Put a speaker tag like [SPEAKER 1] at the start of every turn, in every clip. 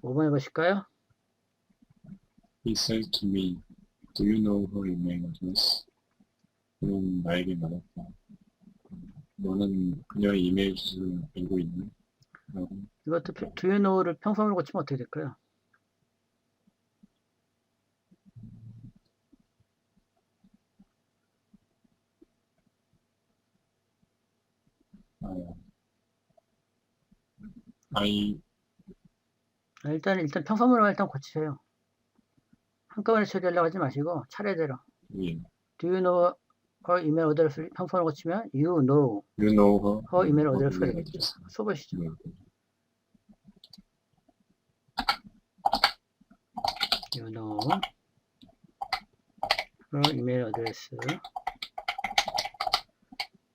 [SPEAKER 1] 5번 해보실까요?
[SPEAKER 2] He said to me, "Do you know her email address?" 그는 나에게 말했다. 너는 그녀의 이메일 주소를 알고 있니? 라고.
[SPEAKER 1] 이것도 do you know를 평소문으로 고치면 어떻게 될까요?
[SPEAKER 2] I,
[SPEAKER 1] 일단 평소문으로 일단 고치세요. 한꺼번에 처리하려고 하지 마시고 차례대로.
[SPEAKER 2] 예.
[SPEAKER 1] Do you know her email address를 평소문으로 고치면 you know
[SPEAKER 2] You know her,
[SPEAKER 1] her email
[SPEAKER 2] her
[SPEAKER 1] address가
[SPEAKER 2] email
[SPEAKER 1] 되겠죠.
[SPEAKER 2] address.
[SPEAKER 1] 써보시죠.
[SPEAKER 2] 네.
[SPEAKER 1] You know her email address.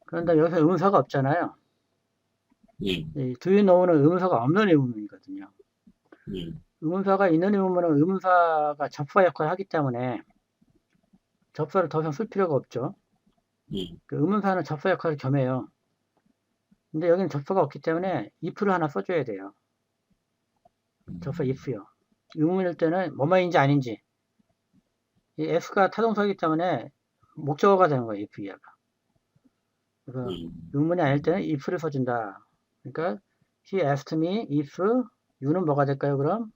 [SPEAKER 1] 그런데 여기서 의문사가 없잖아요.
[SPEAKER 2] 예.
[SPEAKER 1] 이 do you know는 의문사가 없는 의문이거든요.
[SPEAKER 2] 예.
[SPEAKER 1] 의문사가 있는 의문은 의문사가 접사 역할을 하기 때문에 접사를 더 이상 쓸 필요가 없죠.
[SPEAKER 2] 예.
[SPEAKER 1] 그 의문사는 접사 역할을 겸해요. 근데 여기는 접사가 없기 때문에 if를 하나 써줘야 돼요. 접사 if요. 의문일 때는 뭐뭐인지 아닌지. 이 f가 타동사이기 때문에 목적어가 되는 거예요. if 이하가. 그래서
[SPEAKER 2] 예.
[SPEAKER 1] 의문이 아닐 때는 if를 써준다. 그러니까 he asked me if you는 뭐가 될까요? 그럼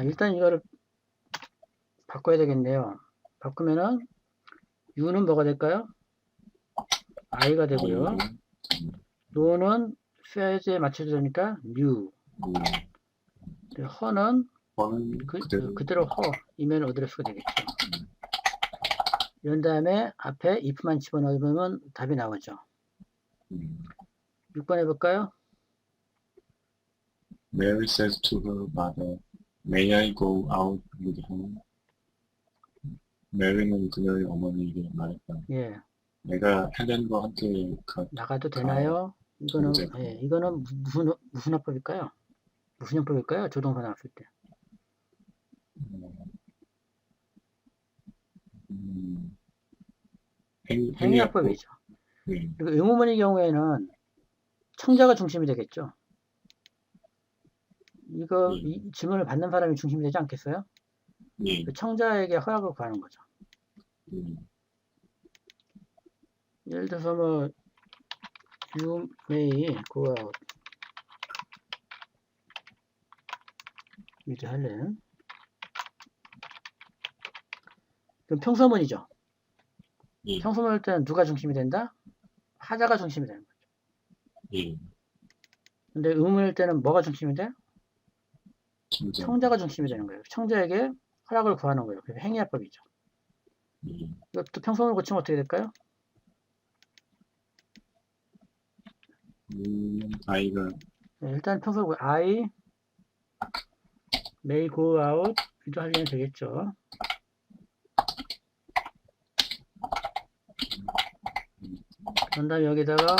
[SPEAKER 1] 일단 이거를 바꿔야 되겠네요. 바꾸면은 you는 뭐가 될까요? I가 되고요. no는 phras에 맞춰야 되니까 new. her는 그대로 her 이메일 어드레스가 되겠죠. 이런 다음에 앞에 if만 집어넣으면 답이 나오죠. 6번 해볼까요?
[SPEAKER 2] Mary says to her mother, "May I go out with her?" 메리는 그녀의 어머니에게 말했다.
[SPEAKER 1] 예.
[SPEAKER 2] 내가 헬렌과 함께
[SPEAKER 1] 나가도 되나요? 이거는 무슨 화법일까요? 무슨 형법일까요? 조동사 나왔을 때. 행위화법이죠. 그리고 의문문의 경우에는 청자가 중심이 되겠죠. 이 질문을 받는 사람이 중심이 되지 않겠어요? 그 청자에게 허락을 구하는 거죠. 예를 들어서 뭐 you may go out with Helen. 그럼 평서문이죠. 평서문일 때는 누가 중심이 된다? 하자가 중심이 되는 거죠. 근데 의문일 때는 뭐가 중심이 돼? 청자가 중심이 되는 거예요. 청자에게 허락을 구하는 거예요. 그래서 행위화법이죠. 이것도 평서문을 고치면 어떻게 될까요? 일단 평서문 I may go out 이도 하려면 되겠죠. 그런 다음에 여기다가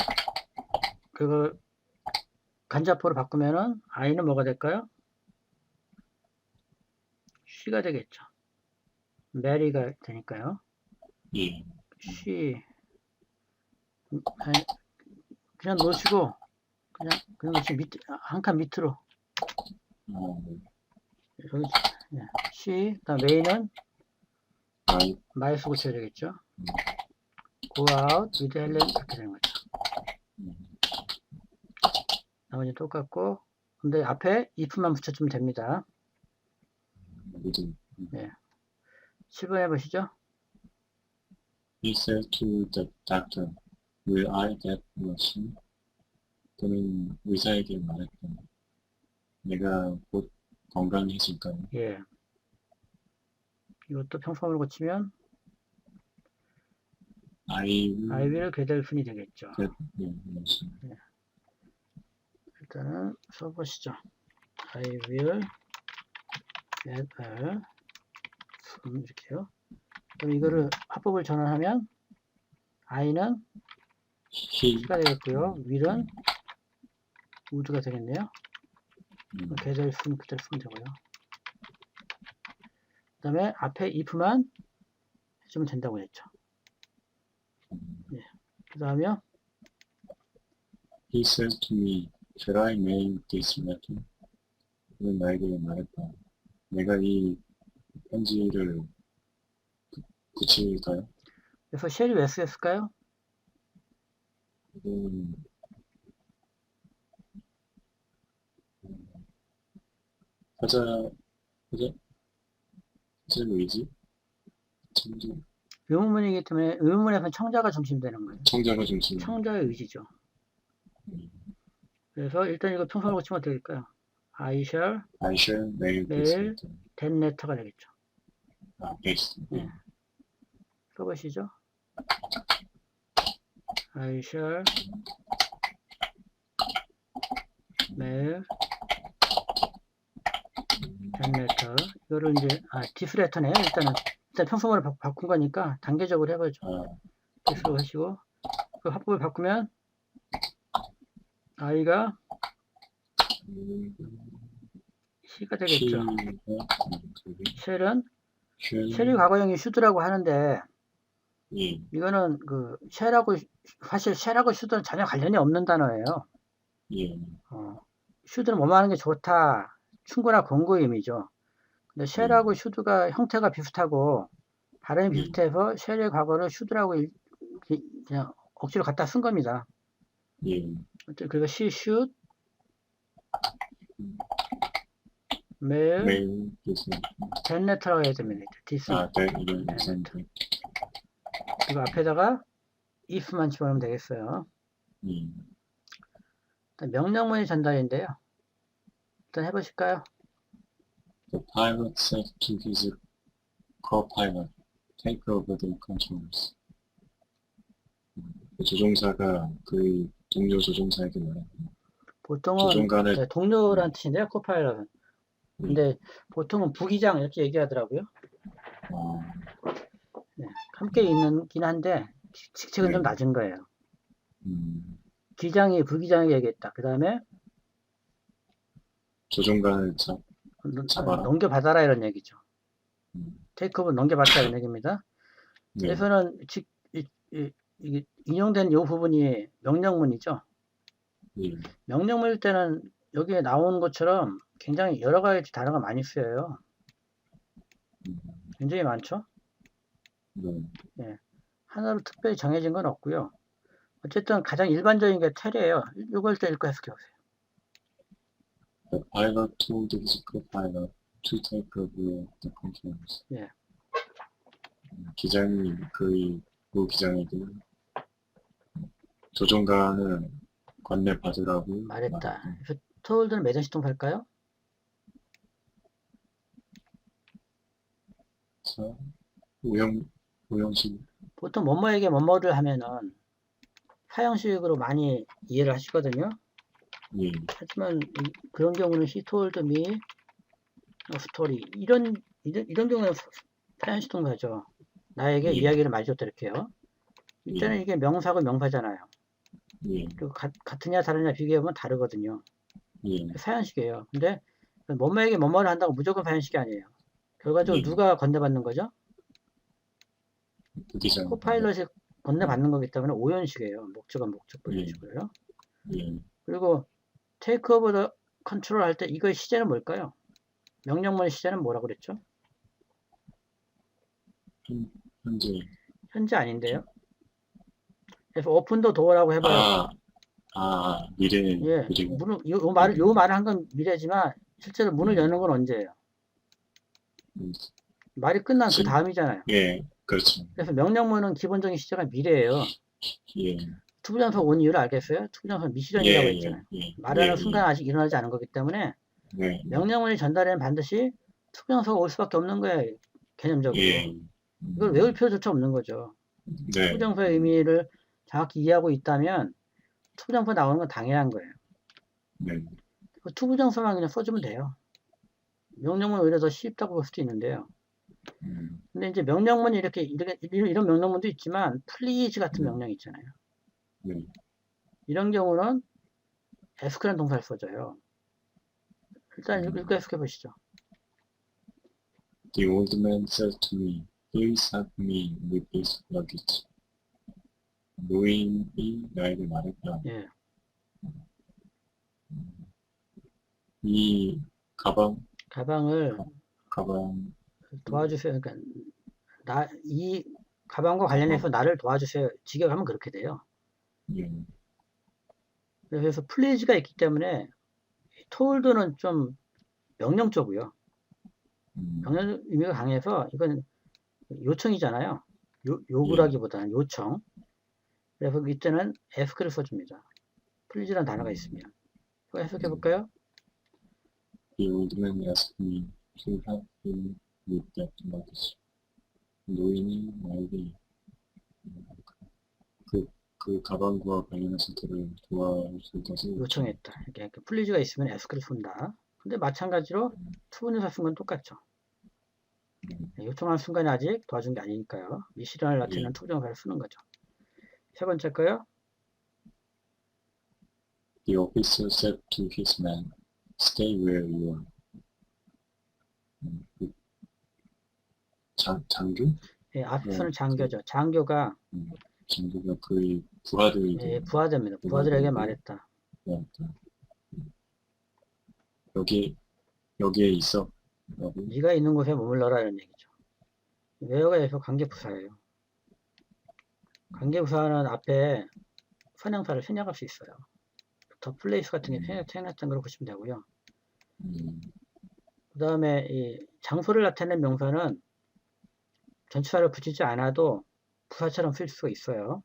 [SPEAKER 1] 그거 간자포로 바꾸면은 I는 뭐가 될까요? she가 되겠죠. Mary가 되니까요. she 그냥 놓으시고 그냥 놓으시고 한 칸 밑으로 여기 she 다음 may는 마이스 고쳐야 되겠죠. go out with Helen 이렇게 되는 거죠. 나머지 똑같고 근데 앞에 if만 붙여주면 됩니다. 네. 7번 해보시죠.
[SPEAKER 2] He said to the doctor, "Will I get well soon?" 그는 의사에게 말했다. 내가 곧 건강해질까요?
[SPEAKER 1] 예. 이것도 평소문을 고치면 I will get well soon이 되겠죠. 네. 일단은 써보시죠. I will get well soon 이렇게요. 그럼 이거를 합법을 전환하면 I는 C가 되겠고요. will은 would가 되겠네요. get well soon 그대로 쓰면 되고요. 그 다음에 앞에 if만 해주면 된다고 했죠. 예. 그 다음에
[SPEAKER 2] He said to me, "Shall I mail this letter?" 그는 나에게 말했다. 내가 이 편지를 붙일까요?
[SPEAKER 1] 그래서 쉘이 왜 쓰였을까요?
[SPEAKER 2] 음, 사자, 사자, 사자 의지? 청자,
[SPEAKER 1] 의문문이기 때문에 의문문에서는 청자가 중심되는 거예요.
[SPEAKER 2] 청자가 중심.
[SPEAKER 1] 청자의 의지죠.
[SPEAKER 2] 음,
[SPEAKER 1] 그래서 일단 이거 평소로 고치면 어떻게 될까요? I shall
[SPEAKER 2] I shall mail this
[SPEAKER 1] mail
[SPEAKER 2] letter.
[SPEAKER 1] that letter가 되겠죠.
[SPEAKER 2] 아, 베이스.
[SPEAKER 1] 네. 써보시죠. I shall mail that letter. 이거를 이제 this letter네요. 일단 평소문을 바꾼 거니까 단계적으로 해보죠. this로 하시고 그 합법을 바꾸면 I가 C가 되겠죠. shall은 쉘이 과거형이 should라고 하는데
[SPEAKER 2] 예,
[SPEAKER 1] 이거는 그 쉘하고 사실 쉘하고 should는 전혀 관련이 없는 단어예요.
[SPEAKER 2] 예,
[SPEAKER 1] should는 뭐뭐 하는 게 좋다, 충고나 권고의 의미죠. 근데 쉘하고 should가 형태가 비슷하고 발음이 비슷해서 쉘의 과거를 should라고 그냥 억지로 갖다 쓴 겁니다.
[SPEAKER 2] 예,
[SPEAKER 1] 그리고 she should mail
[SPEAKER 2] mail this letter.
[SPEAKER 1] that letter라고 해야 됩니다. this
[SPEAKER 2] 아, 네, 이런
[SPEAKER 1] 네,
[SPEAKER 2] 상태.
[SPEAKER 1] 그리고 앞에다가 if만 집어넣으면 되겠어요. 일단 명령문의 전달인데요. 일단 해보실까요?
[SPEAKER 2] The pilot said to his co-pilot, take over the controls. 그 조종사가 그 동료 조종사에게 말합니다.
[SPEAKER 1] 보통은
[SPEAKER 2] 조종관을
[SPEAKER 1] 네, 동료란 뜻인데요, 코파일럿은. 근데 보통은 부기장 이렇게 얘기하더라고요. 네, 함께 있는긴 한데 직책은 좀 낮은 거예요. 기장이 부기장에게 얘기했다. 그 다음에
[SPEAKER 2] 조종관을 잡아라.
[SPEAKER 1] 넘겨받아라 이런 얘기죠. 테이크오버 넘겨받다 이런 얘기입니다.
[SPEAKER 2] 네.
[SPEAKER 1] 그래서는 이게 인용된 이 부분이 명령문이죠. 명령문일 때는 여기에 나온 것처럼 굉장히 여러 가지 단어가 많이 쓰여요. 굉장히 많죠. 네. 하나로 특별히 정해진 건 없고요. 어쨌든 가장 일반적인 게 텔이에요. 이걸 또 읽고 해석해 보세요.
[SPEAKER 2] The pilot told his co-pilot to take over the controls.
[SPEAKER 1] 예.
[SPEAKER 2] 기장이 그 부기장에게 조종관을 건네받으라고
[SPEAKER 1] 말했다. 그래서 told는 매전 시동할까요?
[SPEAKER 2] 자, 오형식.
[SPEAKER 1] 보통 뭐뭐에게 뭐뭐를 하면은 사형식으로 많이 이해를 하시거든요.
[SPEAKER 2] 예.
[SPEAKER 1] 하지만 그런 경우는 he told me a story 이런 경우는 사형식 동사죠. 나에게 이야기를 말해줬다 이렇게요. 이때는 이게 명사고 명사잖아요. 그리고 같으냐 다르냐 비교해보면 다르거든요. 사형식이에요. 근데 뭐뭐에게 뭐뭐를 한다고 무조건 사형식이 아니에요. 결과적으로 누가 건네받는 거죠? 코파일럿이 건네받는 거기 때문에 오연식이에요. 목적은 목적보 이런 식으로요. 그리고 take over the control 할 때 이거의 시제는 뭘까요? 명령문의 시제는 뭐라고 그랬죠? 현재 아닌데요. 그래서 open the door라고 해봐요.
[SPEAKER 2] 미래.
[SPEAKER 1] 예, 요 말을 한 건 미래지만 실제로 문을 여는 건 언제예요? 말이 끝난 그 다음이잖아요.
[SPEAKER 2] 예, 그렇죠.
[SPEAKER 1] 그래서 명령문은 기본적인 시제가 미래예요.
[SPEAKER 2] 예.
[SPEAKER 1] 투부정사 온 이유를 알겠어요? 투부정사 미실현이라고 했잖아요. 말하는 순간 아직 일어나지 않은 거기 때문에 명령문이 전달에는 반드시 투부정사가 올 수밖에 없는 거예요. 개념적으로. 이걸 외울 필요조차 없는 거죠. 투부정사의 의미를 정확히 이해하고 있다면 투부정사 나오는 건 당연한 거예요. 투부정사만 그냥 써주면 돼요. 명령문 오히려 더 쉽다고 볼 수도 있는데요. 근데 이제 명령문이 이런 명령문도 있지만 플리즈 같은 명령 있잖아요. 이런 경우는 ask라는 동사를 써줘요. 일단 읽고 해석해 보시죠.
[SPEAKER 2] The old man said to me, please help me with this luggage. 노인이 나에게 말했다.
[SPEAKER 1] 예.
[SPEAKER 2] 이
[SPEAKER 1] 가방을
[SPEAKER 2] 가방,
[SPEAKER 1] 도와주세요. 그러니까 이 가방과 관련해서 나를 도와주세요. 직역하면 그렇게 돼요.
[SPEAKER 2] 예,
[SPEAKER 1] 그래서 플리즈가 있기 때문에 톨드는 좀 명령조고요. 명령 의미가 강해서 이건 요청이잖아요. 요구라기보다는 요청. 그래서 이때는 ask를 써줍니다. 플리즈라는 단어가 있으면. 이거 해석해 볼까요?
[SPEAKER 2] The old man asked me to help him with that luggage. 노인이 나에게 그 가방과 관련해서 그를 도와줄 것을
[SPEAKER 1] 요청했다. 이렇게 플리즈가 있으면 ask를 쓴다. 근데 마찬가지로 투분에서 쓴 건 똑같죠. 요청한 순간에 아직 도와준 게 아니니까요. 미실현을 나타내는 투부정사를 쓰는 거죠. 세 번째 거요.
[SPEAKER 2] The officer said to his man, "Stay where you are." 장교?
[SPEAKER 1] 예, 앞서는 장교죠. 장교가
[SPEAKER 2] 장교가 그의 부하들에게
[SPEAKER 1] 예, 부하들입니다. 부하들에게 말했다.
[SPEAKER 2] 여기에 있어. 라고.
[SPEAKER 1] 네가 있는 곳에 머물러라 이런 얘기죠. where가 여기서 관계부사예요. 관계부사는 앞에 선형사를 생략할 수 있어요. 더 플레이스 같은 게 생략했던 걸 보시면 되고요. 그 다음에 이 장소를 나타내는 명사는 전치사를 붙이지 않아도 부사처럼 쓸 수가 있어요.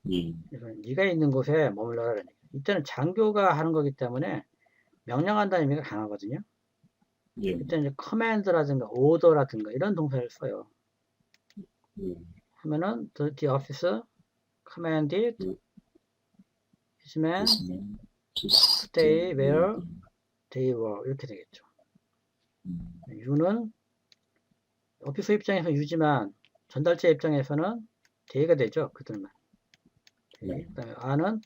[SPEAKER 1] 그래서 네가 있는 곳에 머물러라. 이때는 장교가 하는 거기 때문에 명령한다는 의미가 강하거든요. 이때는 이제 command라든가 order라든가 이런 동사를 써요. 하면은 the officer commanded his men to stay where they were 이렇게 되겠죠. U는 오피서 입장에서 U지만 전달자 입장에서는 they가 되죠. 그들만. 그 다음에 A는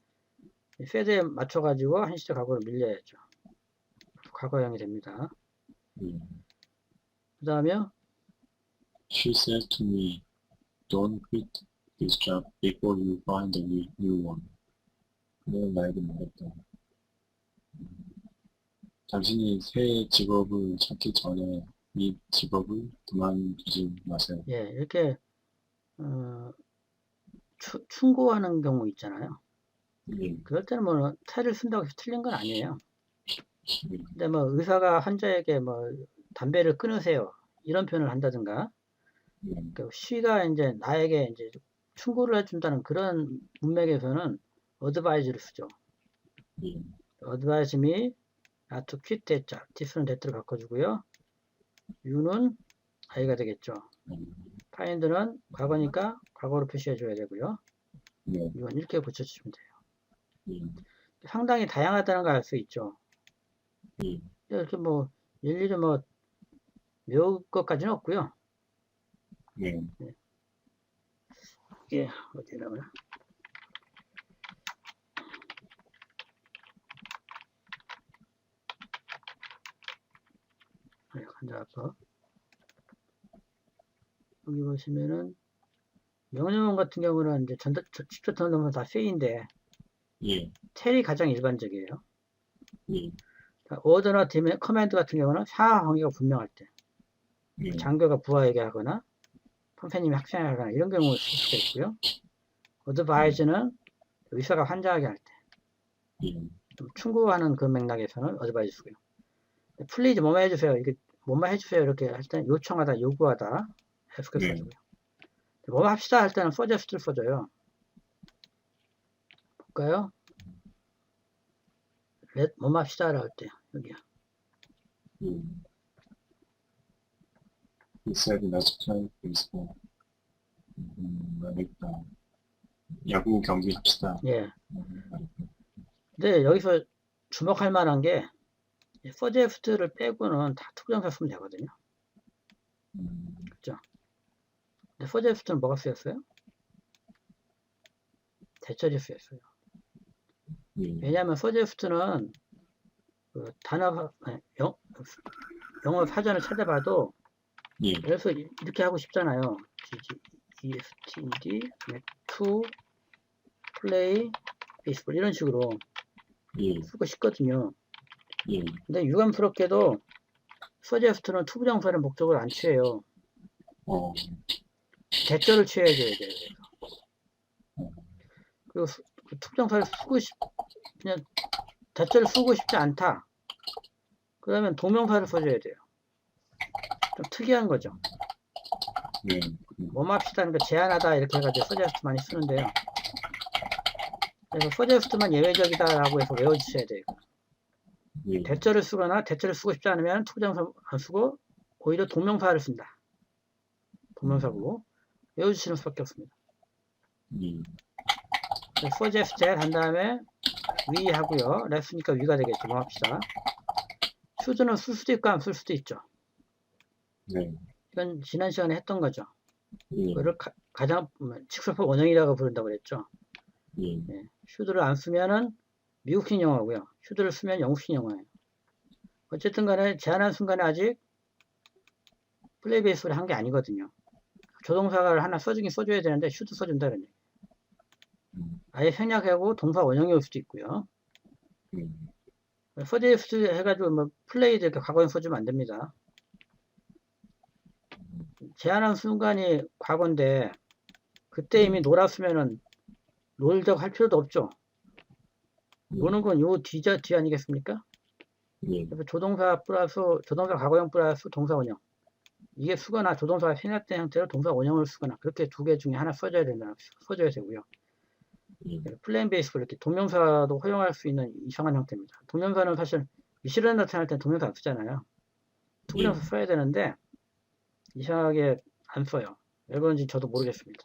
[SPEAKER 1] 세대에 맞춰가지고 한시적 과거로 밀려야죠. 과거형이 됩니다. 그 다음에
[SPEAKER 2] She said to me, "Don't quit this job before you find a new one." 그는 나에게 말했다. 당신이 새 직업을 찾기 전에 이 직업을 그만두지 마세요.
[SPEAKER 1] 예, 이렇게 충고하는 경우 있잖아요. 그럴 때는 뭐 태를 쓴다고 해서 틀린 건 아니에요. 근데 뭐 의사가 환자에게 뭐 담배를 끊으세요 이런 표현을 한다든가, 그 she가 이제 나에게 이제 충고를 해준다는 그런 문맥에서는 advise를 쓰죠. advise me not to quit that job. this는 that로 바꿔주고요. you는 I가 되겠죠. find는 과거니까 과거로 표시해줘야 되고요. 이건 이렇게 붙여주시면 돼요. 상당히 다양하다는 걸 알 수 있죠. 이렇게 뭐 일일이 뭐 외울 것까지는 없고요. 예, 어디 나오나? 한자 아파. 여기 보시면은 명령어 같은 경우는 이제 직접 넣으면 다 say인데 텔이 가장 일반적이에요. order나 command 같은 경우는 사화 관계가 분명할 때, 장교가 부하에게 하거나 선생님이 학생에게 하거나 이런 경우를 쓸 수가 있고요. advise는 의사가 환자에게 할 때, 좀 충고하는 그 맥락에서는 advise 쓰고요. 플리즈 뭐만 해주세요. 이게 뭐만 해주세요. 이렇게 할 때는 요청하다, 요구하다 해석해 써주고요. 뭐만 합시다 할 때는 suggest를 써줘요. 볼까요? 뭐만 합시다 할 때 여기요.
[SPEAKER 2] He said, "Let's play baseball." 말했다. 야구 경기 합시다.
[SPEAKER 1] 예. 근데 여기서 주목할 만한 게 suggest를 빼고는 다 투부정사 쓰면 되거든요. 그죠? 근데 suggest는 뭐가 쓰였어요? 대처리 쓰였어요. 왜냐하면 suggest는 그 단어 영어 사전을 찾아봐도 그래서 이렇게 하고 싶잖아요. ESTD to play baseball 이런 식으로 쓰고 싶거든요.
[SPEAKER 2] 예,
[SPEAKER 1] 근데 유감스럽게도 서제스트는 투부정사를 목적으로 안 취해요.
[SPEAKER 2] 어,
[SPEAKER 1] 대절을 취해줘야 돼요.
[SPEAKER 2] 어,
[SPEAKER 1] 그리고 그 투부정사를 그냥 대절을 쓰고 싶지 않다. 그러면 동명사를 써줘야 돼요. 좀 특이한 거죠.
[SPEAKER 2] 네,
[SPEAKER 1] 뭐합시다는 거 제한하다 이렇게 해가지고 서제스트 많이 쓰는데요. 그래서 서제스트만 예외적이다라고 해서 외워주셔야 돼요.
[SPEAKER 2] 예,
[SPEAKER 1] 대절을 쓰거나 대절을 쓰고 싶지 않으면 투부정사 안 쓰고 오히려 동명사를 쓴다. 동명사고 외워주시는 수밖에 없습니다.
[SPEAKER 2] 예,
[SPEAKER 1] suggested 한 다음에 위 하고요. let으니까 위가 되겠죠. 뭐 합시다. should는 쓸 수도 있고 안 쓸 수도 있죠.
[SPEAKER 2] 네,
[SPEAKER 1] 이건 지난 시간에 했던 거죠.
[SPEAKER 2] 예,
[SPEAKER 1] 이거를 가장 직설법 원형이라고 부른다고 그랬죠.
[SPEAKER 2] 예,
[SPEAKER 1] 네. should를 안 쓰면은 미국식 영어고요. should를 쓰면 영국식 영어예요. 어쨌든 간에 제한한 순간에 아직 플레이 베이스를 한 게 아니거든요. 조동사를 하나 써주긴 써줘야 되는데 should 써준다 그러네. 아예 생략하고 동사 원형이 올 수도 있고요. 서제스트 해가지고 뭐 플레이드 이렇게 과거형 써주면 안 됩니다. 제한한 순간이 과거인데 그때 이미 놀았으면은 놀자고 할 필요도 없죠. 노는 건 요 뒤 아니겠습니까?
[SPEAKER 2] 예,
[SPEAKER 1] 그래서 조동사 플러스 조동사 과거형 플러스 동사 원형 이게 쓰거나 조동사가 생략된 형태로 동사 원형을 쓰거나 그렇게 두 개 중에 하나 써줘야 되고요.
[SPEAKER 2] 예,
[SPEAKER 1] 플레인 베이스로 이렇게 동명사도 허용할 수 있는 이상한 형태입니다. 동명사는 사실 미실현 나타날 때 동명사 안 쓰잖아요. 투부정사 써야 되는데 이상하게 안 써요. 왜 그런지 저도 모르겠습니다.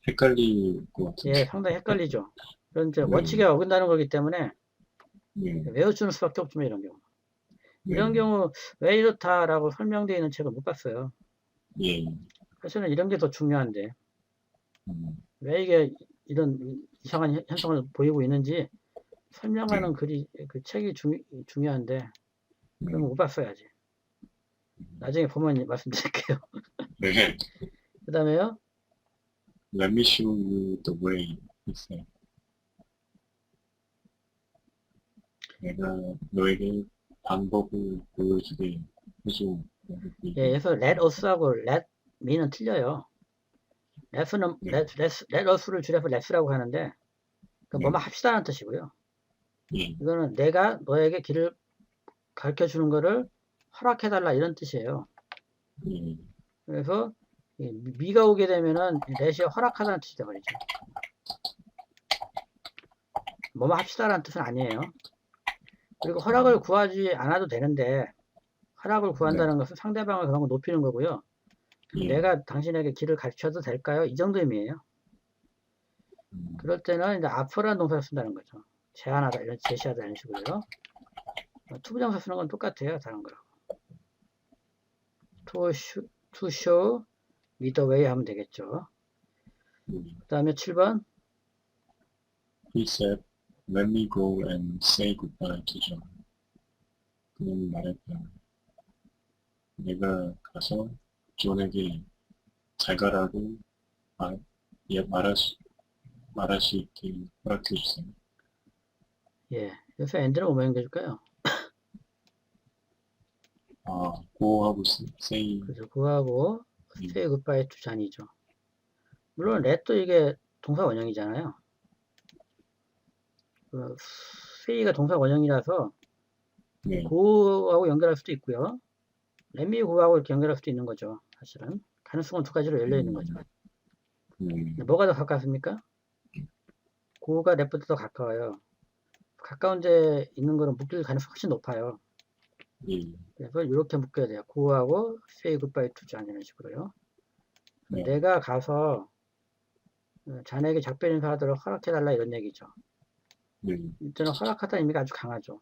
[SPEAKER 2] 헷갈릴 것
[SPEAKER 1] 예,
[SPEAKER 2] 같은데.
[SPEAKER 1] 상당히 헷갈리죠. 그런 이제
[SPEAKER 2] 네,
[SPEAKER 1] 원칙에 어긋나는 거기 때문에
[SPEAKER 2] 네,
[SPEAKER 1] 외워주는 수밖에 없지만 이런 경우.
[SPEAKER 2] 네,
[SPEAKER 1] 이런 경우 왜 이렇다라고 설명되어 있는 책을 못 봤어요.
[SPEAKER 2] 예,
[SPEAKER 1] 사실은 이런 게 더 중요한데
[SPEAKER 2] 음,
[SPEAKER 1] 왜 이게 이런 이상한 현상을 보이고 있는지 설명하는 글이 그 책이 중요한데
[SPEAKER 2] 네,
[SPEAKER 1] 그런 거 못 봤어야지. 나중에 보면 말씀드릴게요.
[SPEAKER 2] 네.
[SPEAKER 1] 그 다음에요.
[SPEAKER 2] Let me show you the way, he said. 내가 너에게 방법을 보여주게 해줘.
[SPEAKER 1] 예, 그래서 let us하고 let me는 틀려요. let는
[SPEAKER 2] 네,
[SPEAKER 1] let us를 줄여서 let라고 하는데 그
[SPEAKER 2] 네,
[SPEAKER 1] 뭐뭐 합시다는 뜻이고요.
[SPEAKER 2] 예,
[SPEAKER 1] 이거는 내가 너에게 길을 가르쳐 주는 거를 허락해달라 이런 뜻이에요.
[SPEAKER 2] 예,
[SPEAKER 1] 그래서 미가 오게 되면은 let이 허락하다는 뜻이 되어버리죠. 뭐뭐 합시다라는 뜻은 아니에요. 그리고 허락을 구하지 않아도 되는데 허락을
[SPEAKER 2] 네,
[SPEAKER 1] 구한다는 것은 상대방을 그만큼 높이는 거고요.
[SPEAKER 2] 예,
[SPEAKER 1] 내가 당신에게 길을 가르쳐도 될까요? 이 정도 의미예요. 그럴 때는 이제 앞으로라는 동사를 쓴다는 거죠. 제안하다, 이런 제시하다 이런 식으로요. 투부정사 쓰는 건 똑같아요. 다른 거랑. to show me the way 하면 되겠죠. 그 다음에 7번.
[SPEAKER 2] He said, let me go and say goodbye to John. 그는 말했다. 내가 가서 존에게 잘 가라고 말, 예, 말할 수 있게 허락해 주세요.
[SPEAKER 1] 예. 여기서 end는 뭐뭐 연결해줄까요?
[SPEAKER 2] 아, 고하고 say,
[SPEAKER 1] 그래서 그거하고 say goodbye to John이죠. 물론 let도 이게 동사 원형이잖아요. 그 say가 동사 원형이라서
[SPEAKER 2] 네,
[SPEAKER 1] go하고 연결할 수도 있고요. let me go하고 이렇게 연결할 수도 있는 거죠. 사실은. 가능성은 두 가지로 열려 있는 거죠. 뭐가 더 가깝습니까? 고가 let보다 더 가까워요. 가까운 데 있는 거는 묶일 가능성이 훨씬 높아요.
[SPEAKER 2] 예,
[SPEAKER 1] 그래서 이렇게 묶여야 돼요. 고하고 say goodbye to John 이런 식으로요.
[SPEAKER 2] 네,
[SPEAKER 1] 내가 가서 자네에게 작별 인사하도록 허락해달라 이런 얘기죠.
[SPEAKER 2] 네,
[SPEAKER 1] 이때는 허락하다는 의미가 아주 강하죠.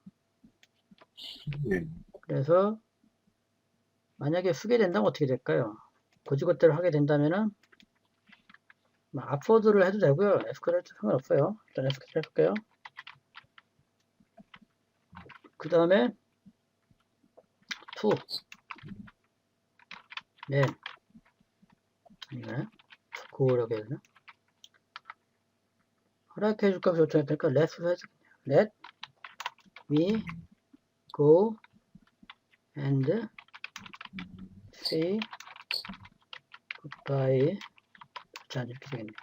[SPEAKER 2] 네,
[SPEAKER 1] 그래서 만약에 쓰게 된다면 어떻게 될까요? 고지것대로 하게 된다면은 앞워드를 해도 되고요. 에스크를 해도 상관없어요. 일단 에스크를 해볼게요. 그 다음에 to, then 아니가요? go라고 해야 되나? 허락해줄까 요청해 될까? let으로 해줄게요. let me go and say goodbye. 자, 이렇게 되겠네요.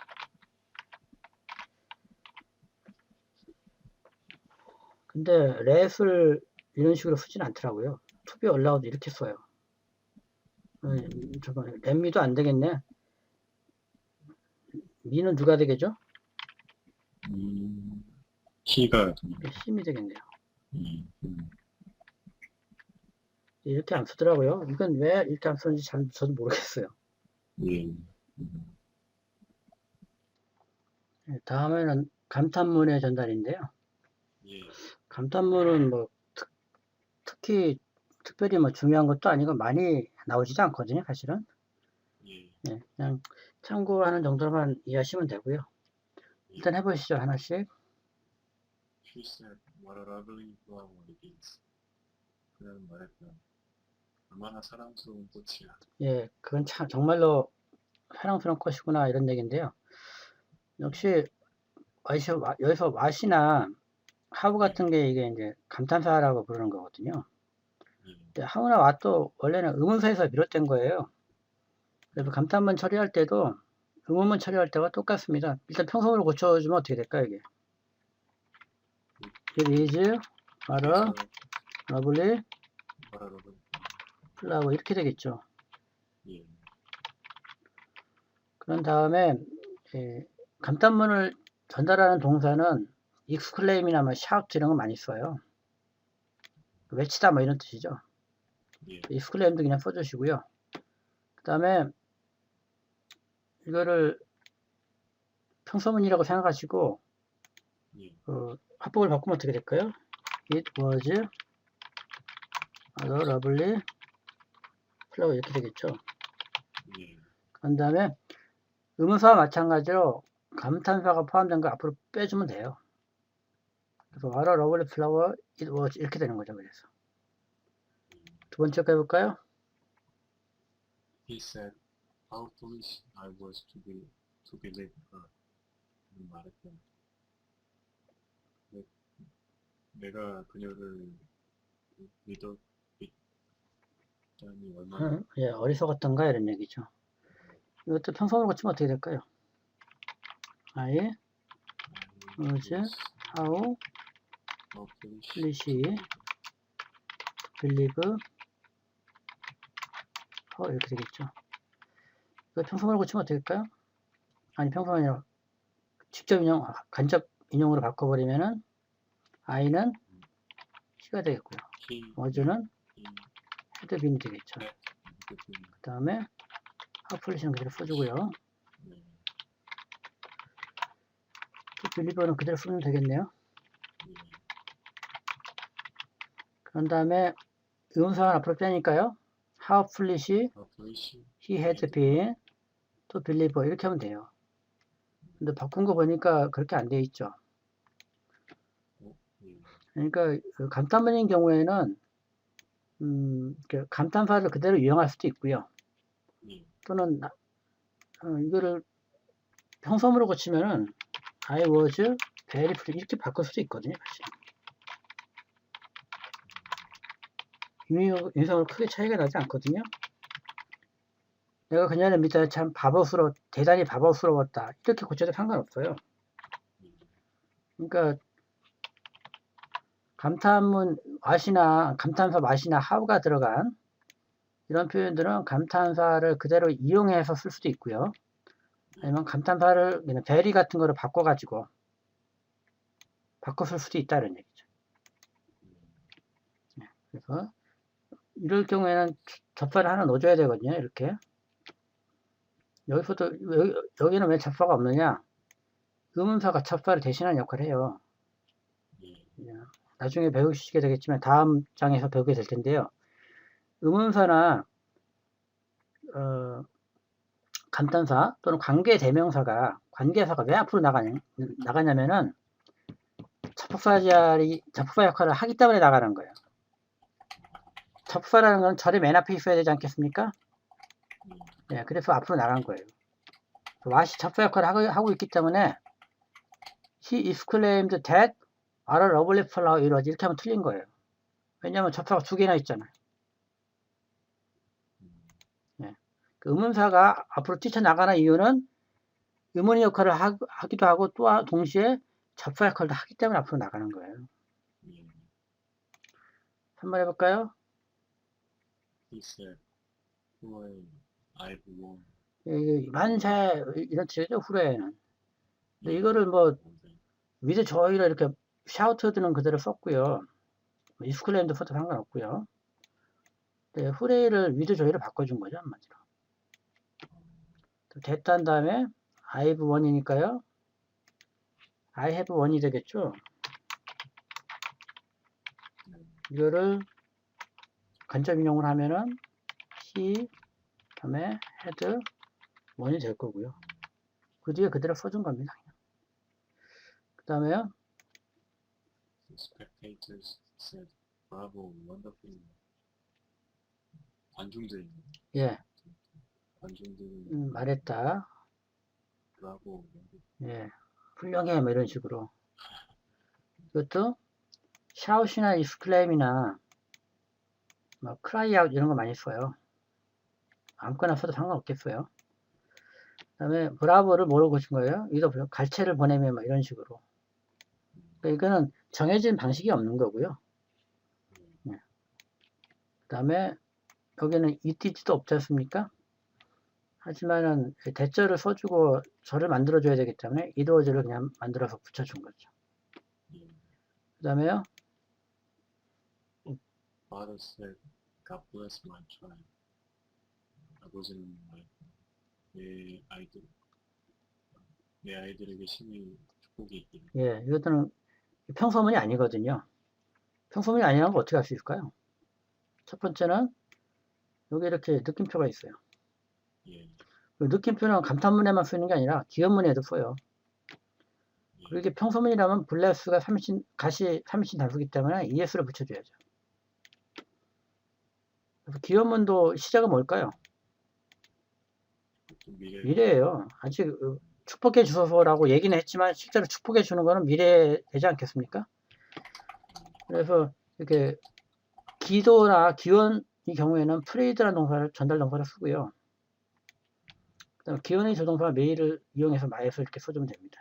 [SPEAKER 1] 근데 let을 이런 식으로 쓰진 않더라고요. to be allowed 이렇게 써요. 잠깐만, let me도 안 되겠네. me는 누가 되겠죠?
[SPEAKER 2] he가
[SPEAKER 1] 힘이 되겠네요.
[SPEAKER 2] 음, 음,
[SPEAKER 1] 이렇게 안 쓰더라고요. 이건 왜 이렇게 안 쓰는지 잘 저도 모르겠어요.
[SPEAKER 2] 예,
[SPEAKER 1] 네, 다음에는 감탄문의 전달인데요.
[SPEAKER 2] 예,
[SPEAKER 1] 감탄문은 뭐 특히 특별히 뭐 중요한 것도 아니고 많이 나오지도 않거든요, 사실은.
[SPEAKER 2] 예.
[SPEAKER 1] 네, 그냥 참고하는 정도로만 이해하시면 되고요. 일단 해보시죠, 하나씩.
[SPEAKER 2] She said, what a lovely flower it is. 그는 말했다. 얼마나 사랑스러운 꽃이야.
[SPEAKER 1] 예, 그건 참 정말로 사랑스러운 꽃이구나 이런 얘기인데요. 역시 여기서 what이나 how 같은 게 이게 이제 감탄사라고 부르는 거거든요.
[SPEAKER 2] 예,
[SPEAKER 1] 근데 how나 what도 원래는 의문사에서 비롯된 거예요. 그래서 감탄문 처리할 때도 의문문 처리할 때와 똑같습니다. 일단 평소문을 고쳐주면 어떻게 될까요, 이게? It is what a lovely flower 이렇게 되겠죠.
[SPEAKER 2] 예,
[SPEAKER 1] 그런 다음에 감탄문을 전달하는 동사는 exclaim이나 뭐 shout 이런 거 많이 써요. 외치다 뭐 이런 뜻이죠.
[SPEAKER 2] 예,
[SPEAKER 1] exclaim도 그냥 써주시고요. 그 다음에 이거를 평서문이라고 생각하시고 합법을 바꾸면 어떻게 될까요? It was a lovely flower 이렇게 되겠죠.
[SPEAKER 2] 예,
[SPEAKER 1] 그 다음에 의문사와 마찬가지로 감탄사가 포함된 거 앞으로 빼주면 돼요. 그래서 what a lovely flower it was 이렇게 되는 거죠. 그래서 두 번째 거 해볼까요?
[SPEAKER 2] He said, how foolish I was to believe her. 그는 말했다. 내가 그녀를 믿었다니 얼마나
[SPEAKER 1] 예, 어리석었던가 이런 얘기죠. 이것도 평소문을 고치면 어떻게 될까요? I was how foolish to believe her 이렇게 되겠죠. 이거 평소문을 고치면 어떻게 될까요? 아니 평소문이 아니라 직접 인용, 간접 인용으로 바꿔버리면은 I는 C가 되겠고요. was는 had been이 되겠죠. 그 다음에 how foolish는 그대로 써주고요. to believe는 그대로 쓰면 되겠네요. 그런 다음에 의문사는 앞으로 빼니까요. How foolish he had been to believe 이렇게 하면 돼요. 근데 바꾼 거 보니까 그렇게 안 돼 있죠. 그러니까 그 감탄문인 경우에는 감탄사를 그대로 이용할 수도 있고요. 또는 이거를 평소문으로 고치면은 I was very foolish 이렇게 바꿀 수도 있거든요. 사실. 인상으로 크게 차이가 나지 않거든요. 내가 그녀를 믿어 참 대단히 바보스러웠다. 이렇게 고쳐도 상관없어요. 그러니까 감탄문 감탄사 맛이나 how가 들어간 이런 표현들은 감탄사를 그대로 이용해서 쓸 수도 있고요. 아니면 감탄사를 그냥 very 같은 거를 바꿔가지고 바꿔 쓸 수도 있다는 얘기죠. 그래서 이럴 경우에는 접사를 하나 넣어줘야 되거든요. 이렇게. 여기는 왜 접사가 없느냐? 의문사가 접사를 대신하는 역할을 해요. 나중에 배우시게 되겠지만 다음 장에서 배우게 될 텐데요. 의문사나 감탄사 또는 관계대명사가 관계사가 왜 앞으로 나가냐면은 접속사 역할을 하기 때문에 나가는 거예요. 접속사라는 건 절에 맨 앞에 있어야 되지 않겠습니까? 네, 그래서 앞으로 나간 거예요. what이 접속 역할을 하고 있기 때문에 he exclaimed that are lovely flower 이러지 이렇게 하면 틀린 거예요. 왜냐하면 접사가 두 개나 있잖아요. 예. 그 의문사가 앞으로 뛰쳐나가는 이유는 의문의 역할을 하기도 하고 또 동시에 접사 역할도 하기 때문에 앞으로 나가는 거예요. 한번 해볼까요?
[SPEAKER 2] He said, 후에 I've won.
[SPEAKER 1] 만세 이런 뜻이죠 후레에는. 근데 이거를 뭐 위드 조이로 이렇게 샤우트드는 그대로 썼고요. 이스클레임도 써도 상관없고요. 네, 후레이를 위드 조이로 바꿔준 거죠 한마디로. 됐다 한 다음에 I've won이니까요. I have won이 되겠죠. 이거를 간접 인용을 하면은 he 다음에 had won이 될 거고요. 그 뒤에 그대로 써준 겁니다. 그 다음에요.
[SPEAKER 2] The spectators said, bravo, wonderful. 관중들이
[SPEAKER 1] 예,
[SPEAKER 2] 관중들이
[SPEAKER 1] 말했다.
[SPEAKER 2] bravo.
[SPEAKER 1] 예, 훌륭해 뭐 이런 식으로. 이것도 샤웃이나 이스클레임이나 뭐 크라이아웃 이런 거 많이 써요. 아무거나 써도 상관없겠어요. 그 다음에 브라보를 뭐로 고친 거예요? 이거 갈채를 보내면 뭐 이런 식으로. 그러니까 이거는 정해진 방식이 없는 거고요. 네. 그 다음에 여기는 이티지도 없지 않습니까? 하지만은 대절을 써주고 절을 만들어줘야 되기 때문에 이도어절을 그냥 만들어서 붙여준 거죠. 그 다음에요.
[SPEAKER 2] Father said, God bless my child. 아버지는 내 아이들에게 신의 축복이 있기를.
[SPEAKER 1] 예, 이것들은 평소문이 아니거든요. 평소문이 아니라는 걸 어떻게 할 수 있을까요? 첫 번째는 여기 이렇게 느낌표가 있어요.
[SPEAKER 2] 예.
[SPEAKER 1] 그 느낌표는 감탄문에만 쓰는 게 아니라 기업문에도 써요. 그리고 이게 평소문이라면 블레스가 가시 3인칭 단수기 때문에 ES를 붙여줘야죠. 그래서 기업문도 시작은 뭘까요? 미래예요. 아직 축복해 주소서라고 얘기는 했지만 실제로 축복해 주는 거는 미래에 되지 않겠습니까? 그래서 이렇게 기도나 기원의 경우에는 프레이드라는 동사를 전달 동사를 쓰고요. 그다음에 기원의 조동사 메일을 이용해서 마에서 이렇게 써주면 됩니다.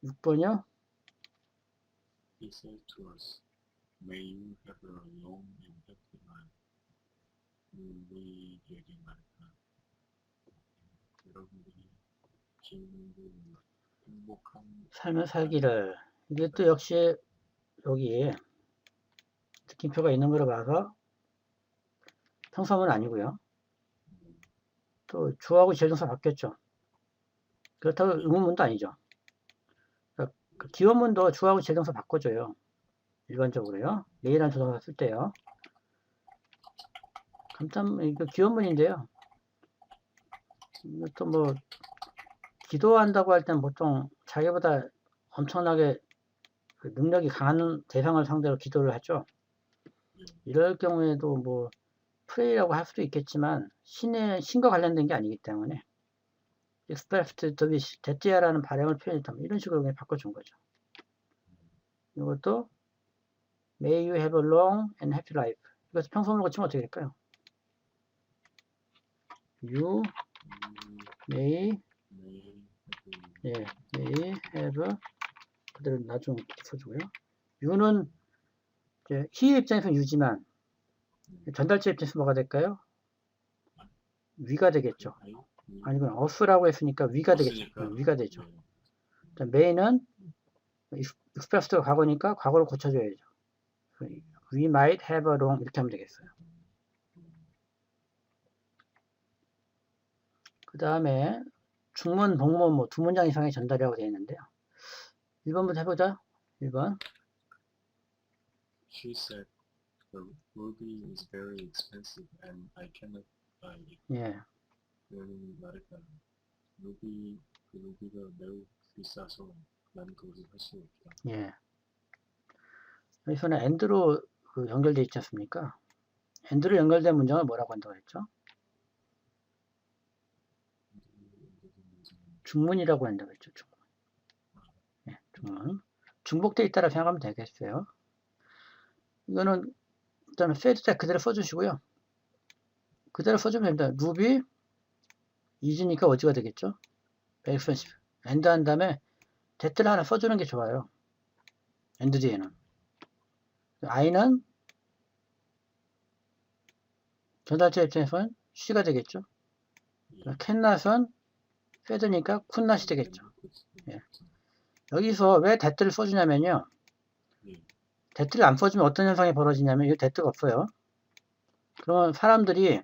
[SPEAKER 1] 6번이요.
[SPEAKER 2] He said to us, May you have a long and happy life. 우리에게 말했다. 여러분들이 길고 행복한
[SPEAKER 1] 삶을 살기를. 이게 또 역시 여기 느낌표가 있는 거로 봐서 평소문 아니고요. 또 주어하고 제동사 바뀌었죠. 그렇다고 의문문도 아니죠. 그러니까 그 기원문도 주어하고 제동사 바꿔줘요. 일반적으로요. 메일한 조동사 쓸 때요. 이거 기원문인데요. 또 뭐 기도한다고 할 때는 보통 자기보다 엄청나게 그 능력이 강한 대상을 상대로 기도를 하죠. 이럴 경우에도 뭐 프레이라고 할 수도 있겠지만 신과 관련된 게 아니기 때문에 expect to be 됐지야라는 발음을 표현했다면 이런 식으로 그냥 바꿔준 거죠. 이것도 May you have a long and happy life. 이것을 평소문으로 고치면 어떻게 될까요? You may have 그대로 나중 써주고요. you는 이제 he의 입장에서 you지만 전달자 입장에서 뭐가 될까요? 위가 되겠죠. 아니면 us라고 했으니까 위가 되겠죠. 위가 되죠. may는 expressed가 과거니까 과거를 고쳐줘야죠. We might have a long 이렇게 하면 되겠어요. 그 다음에 중문, 복문 뭐 두 문장 이상의 전달이라고 되어 있는데요. 1번부터 해보자. 1번.
[SPEAKER 2] She said, the ruby is very expensive and I cannot buy it.
[SPEAKER 1] 예.
[SPEAKER 2] 그는 말했다. 루비가 매우 비싸서 나는 그것을 할 수 없다.
[SPEAKER 1] 예. 여기서는 and로 연결되어 있지 않습니까? and로 연결된 문장을 뭐라고 한다고 했죠? 중문이라고 한다고 했죠. 중문. 예. 중복돼 있다라 생각하면 되겠어요. 이거는 일단은 fed자 그대로 써주시고요. 그대로 써주면 됩니다. ruby is니까 어지가 되겠죠. expensive. and 한 다음에 that를 하나 써주는 게 좋아요. and 뒤에는. i는 전달자 입장에서는 she가 되겠죠. cannot은 fed니까 couldnot이 되겠죠. 예. 여기서 왜 that를 써주냐면요. that를 안 써주면 어떤 현상이 벌어지냐면 이 that가 없어요. 그러면 사람들이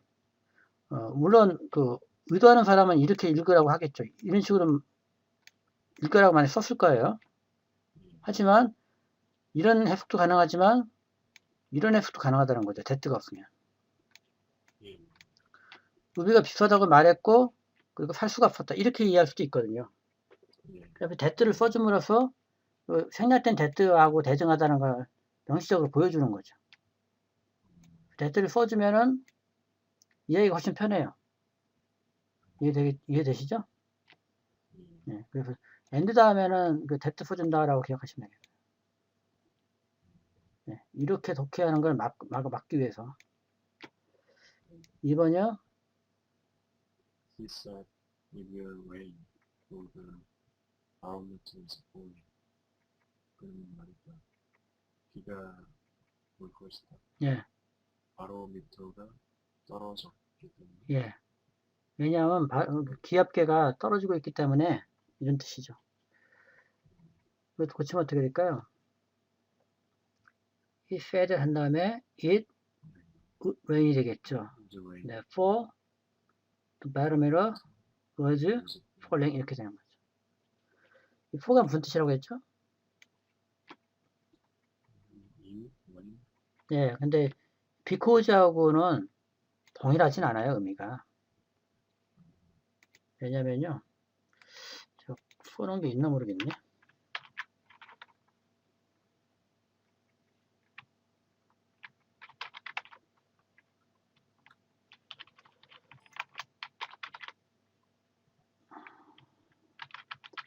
[SPEAKER 1] 물론 그 의도하는 사람은 이렇게 읽으라고 하겠죠. 이런 식으로 읽으라고 많이 썼을 거예요. 하지만 이런 해석도 가능하지만 이런 해석도 가능하다는 거죠. that가 없으면. 루비가 비슷하다고 말했고 그리고 살 수가 없었다. 이렇게 이해할 수도 있거든요. 그래서 that를 써줌으로써 그 생략된 that하고 대등하다는 걸 명시적으로 보여주는 거죠. that를 써주면은 이해가 훨씬 편해요. 이해되시죠? 네, 그래서 and 다음에는 그 that 써준다라고 기억하시면 되겠어요. 네, 이렇게 독해하는 걸 막기 위해서. 2번이요.
[SPEAKER 2] He said it will rain for the barometer's falling. 그런 말이다. 비가 올 것이다.
[SPEAKER 1] 예,
[SPEAKER 2] 바로미터가 떨어졌기 때문에.
[SPEAKER 1] 예. 왜냐하면 기압계가 떨어지고 있기 때문에 이런 뜻이죠. 이것도 고치면 어떻게 될까요? He said 한 다음에 it would rain이 되겠죠. 네, for the barometer was falling 이렇게 되는 거죠. 이 for가 무슨 뜻이라고 했죠? 네, 근데 because하고는 동일하진 않아요, 의미가. 왜냐면요, 제가 써놓은 게 있나 모르겠네.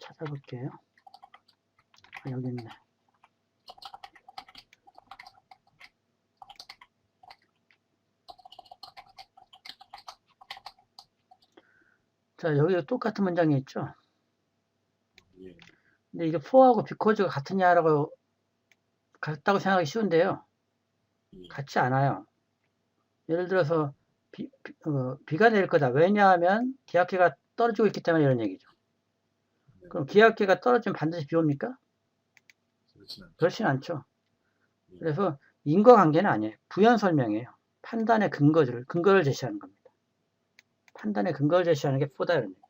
[SPEAKER 1] 찾아볼게요. 아, 여기 있네. 자, 여기 똑같은 문장이 있죠? 근데 이게 for하고 because가 같으냐라고 같다고 생각하기 쉬운데요. 같지 않아요. 예를 들어서 비가 내릴 거다. 왜냐하면 기압계가 떨어지고 있기 때문에 이런 얘기죠. 그럼 기압계가 떨어지면 반드시 비 옵니까? 그렇진 않죠. 그래서 인과관계는 아니에요. 부연 설명이에요. 판단의 근거를 제시하는 겁니다. 판단의 근거를 제시하는 게 보다 이런 얘기예요.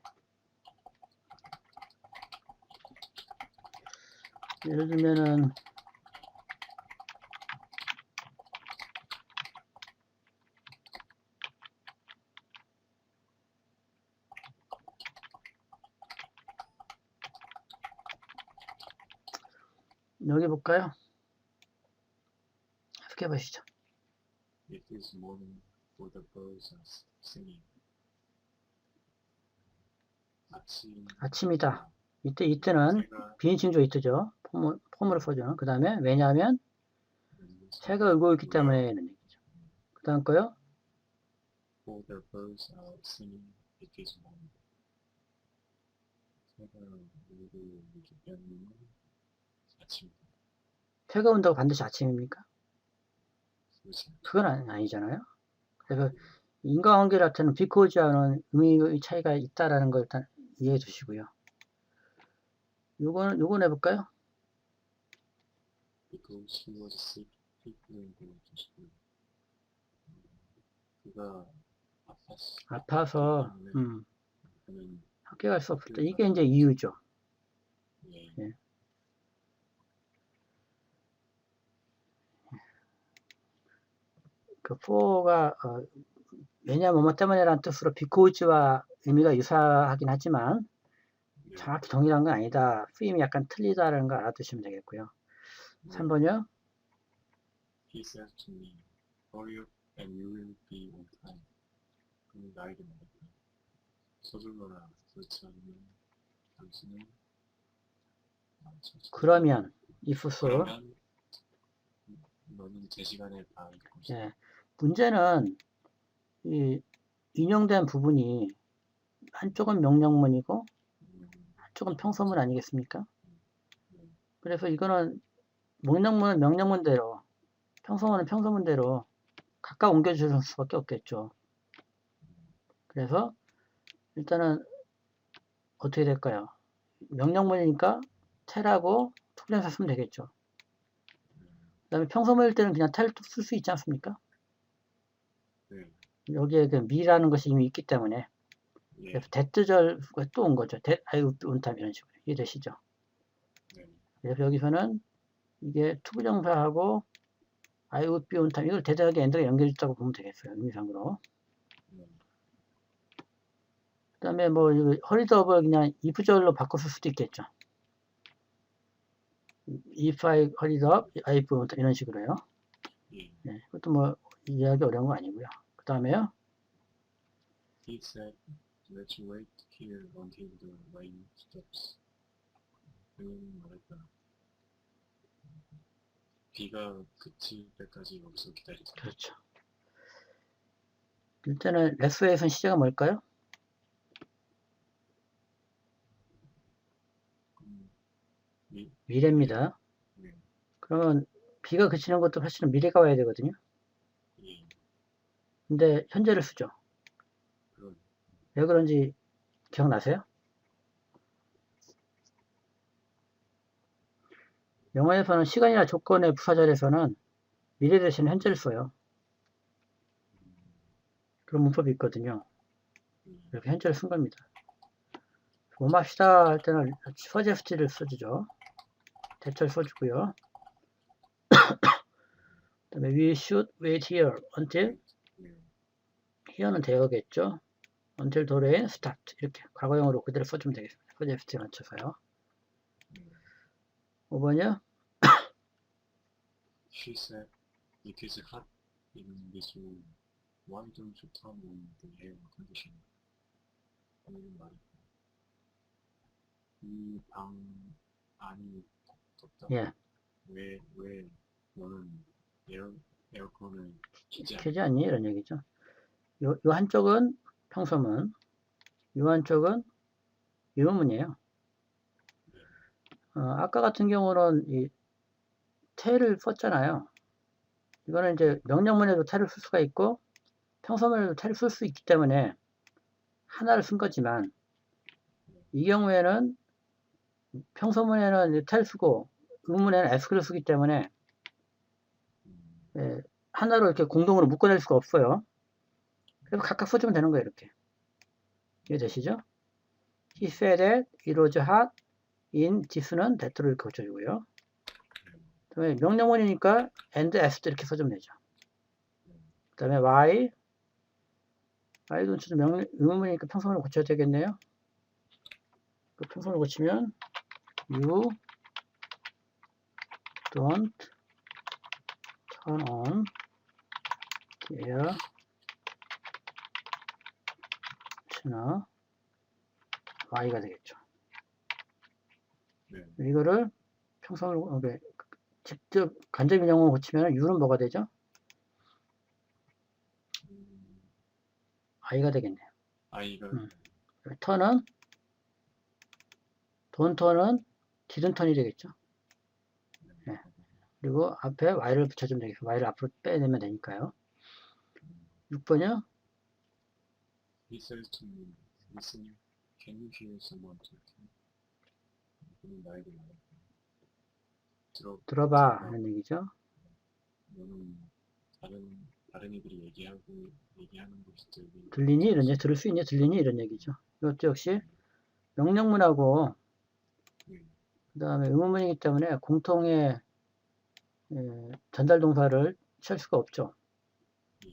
[SPEAKER 1] 예를 들면은 여기 볼까요? 해석해 보시죠.
[SPEAKER 2] It is morning for the birds are singing.
[SPEAKER 1] 아침이다. 이때는 비인칭조 이때죠. 폼으로 써주는. 그 다음에 왜냐하면 새가 울고 있기 때문에 이런 얘기죠. 그 다음 거요.
[SPEAKER 2] For the birds are singing, it is morning. 새가 울고 있기 때문에 아침이다.
[SPEAKER 1] 새가 온다고 반드시 아침입니까? 그건 아니잖아요. 그래서 인과관계 자체는 비코즈와는 의미의 차이가 있다라는 걸 일단 이해해 주시고요. 요건 해볼까요?
[SPEAKER 2] Because he was sick, he couldn't go to school. 그가
[SPEAKER 1] 아파서
[SPEAKER 2] 그는
[SPEAKER 1] 학교 갈 수 없었다. 이게 이제 이유죠. 예. 그 for가 왜냐면 뭐뭐 때문에라는 뜻으로 because와 의미가 유사하긴 하지만 정확히 동일한 건 아니다. 쓰임이 약간 틀리다라는 걸 알아두시면 되겠고요. 3번이요.
[SPEAKER 2] He said to me, hurry up and you will be on time. 그는 나에게 말했다. 서둘러라. 그렇지 않으면 당신은
[SPEAKER 1] 그러면 if so.
[SPEAKER 2] 그러면 너는 제 시간에 봐.
[SPEAKER 1] 예. 문제는 이 인용된 부분이 한쪽은 명령문이고 한쪽은 평서문 아니겠습니까? 그래서 이거는 명령문은 명령문대로, 평서문은 평서문대로 각각 옮겨줄 수밖에 없겠죠. 그래서 일단은 어떻게 될까요? 명령문이니까 텔하고 투부정사 쓰면 되겠죠. 그 다음에 평서문일 때는 그냥 텔 쓸 수 있지 않습니까?
[SPEAKER 2] 네.
[SPEAKER 1] 여기에 그 미라는 것이 이미 있기 때문에.
[SPEAKER 2] 예.
[SPEAKER 1] 그래서 대뜨절가 또 온 거죠. I would be on time 이런 식으로. 이해되시죠?
[SPEAKER 2] 네.
[SPEAKER 1] 그래서 여기서는 이게 투부정사하고 I would be on time 이걸 대대하게 엔드가 연결했다고 보면 되겠어요. 의미상으로. 그 다음에 뭐 hurried up을 그냥 if절로 바꿨을 수도 있겠죠. If I hurried up, I would be on time 이런 식으로요.
[SPEAKER 2] 예.
[SPEAKER 1] 네, 그것도 뭐 이해하기 어려운 거 아니고요. 그 다음에요.
[SPEAKER 2] He said, let's wait here until the rain stops. 말했다. 비가 그칠 때까지 여기서 기다리자.
[SPEAKER 1] 그렇죠. 일단은 레스웨이선 시제가 뭘까요? 미래입니다.
[SPEAKER 2] 네.
[SPEAKER 1] 그러면 비가 그치는 것도 사실은 미래가 와야 되거든요.
[SPEAKER 2] 예.
[SPEAKER 1] 근데 현재를 쓰죠.
[SPEAKER 2] 그럼
[SPEAKER 1] 왜 그런지 기억나세요? 영어에서는 시간이나 조건의 부사절에서는 미래 대신 현재를 써요. 그런 문법이 있거든요. 이렇게 현재를 쓴 겁니다. 뭐 합시다 할 때는 suggest를 써주죠. 대처를 써주고요. 그 다음에 we should wait here until here는 대어겠죠. until the rain start 이렇게 과거형으로 그대로 써주면 되겠습니다. suggest에 맞춰서요. 5번이요.
[SPEAKER 2] She said, it is hot in this room. Why don't you turn on the air conditioner? 말했다. 이 방 안이 덥다.
[SPEAKER 1] 예.
[SPEAKER 2] 왜 너는 에어컨을
[SPEAKER 1] 켜지 않니? 이런 얘기죠. 요 한쪽은 평서문, 요 한쪽은 의문문이에요. 아까 같은 경우는 이 텔을 썼잖아요. 이거는 이제 명령문에도 텔을 쓸 수가 있고 평서문에도 텔을 쓸 수 있기 때문에 하나를 쓴 거지만 이 경우에는 평서문에는 텔 쓰고 의문에는 에스크를 쓰기 때문에 하나로 이렇게 공동으로 묶어낼 수가 없어요. 그래서 각각 써주면 되는 거예요. 이렇게. 이해되시죠? He said that it was hot in this는 that를 이렇게 고쳐주고요. 그 다음에 명령문이니까 and as 이렇게 써주면 되죠. 그 다음에 why don't 의문문이니까 평서문을 고쳐야 되겠네요. 그 평서문을 고치면 you don't turn on the air conditioner y가 되겠죠.
[SPEAKER 2] 네.
[SPEAKER 1] 이거를 평서문을 직접 간접 인용을 고치면 u는 뭐가 되죠? i가 되겠네요.
[SPEAKER 2] 아이가
[SPEAKER 1] 턴은 don't turn은 didn't turn이 되겠죠. 네. 그리고 앞에 y를 붙여주면 되겠어요. y를 앞으로 빼내면 되니까요. 6번이요.
[SPEAKER 2] He says to me, listen, can you hear someone talking? 그는 나에게 말했다.
[SPEAKER 1] 들어봐 하는 얘기죠.
[SPEAKER 2] 너는 다른 이들이 얘기하는 것이
[SPEAKER 1] 들리니? 이런 얘기, 들을 수 있니? 들리니? 이런 얘기죠. 이것도 역시 명령문하고 그 다음에 의문문이기 때문에 공통의 전달 동사를 취할 수가 없죠.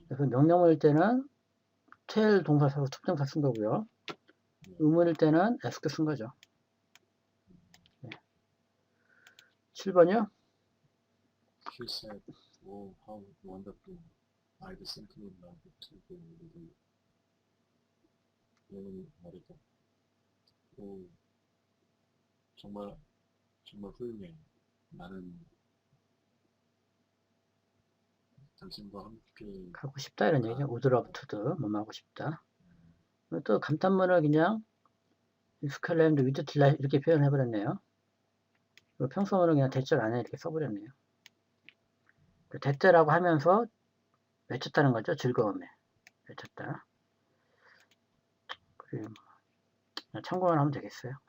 [SPEAKER 1] 그래서 명령문일 때는 tell 동사 써서 투부정사 쓴 거고요. 의문일 때는 ask 쓴 거죠. 7번이요.
[SPEAKER 2] She said, oh, how wonderful. I'd simply love to go with you. 너는 말했다. 오, 정말 정말 훌륭해. 나는 당신과 함께
[SPEAKER 1] 가고 싶다 이런 얘기죠. 우드럽투드 뭐 하고 싶다. 또 감탄문을 그냥 스칼렘드 위드 딜라이트 이렇게 표현해 버렸네요. 평소문을 그냥 대절 안에 이렇게 써버렸네요. 대절라고 하면서 외쳤다는 거죠. 즐거움에 외쳤다. 그래 참고만 하면 되겠어요.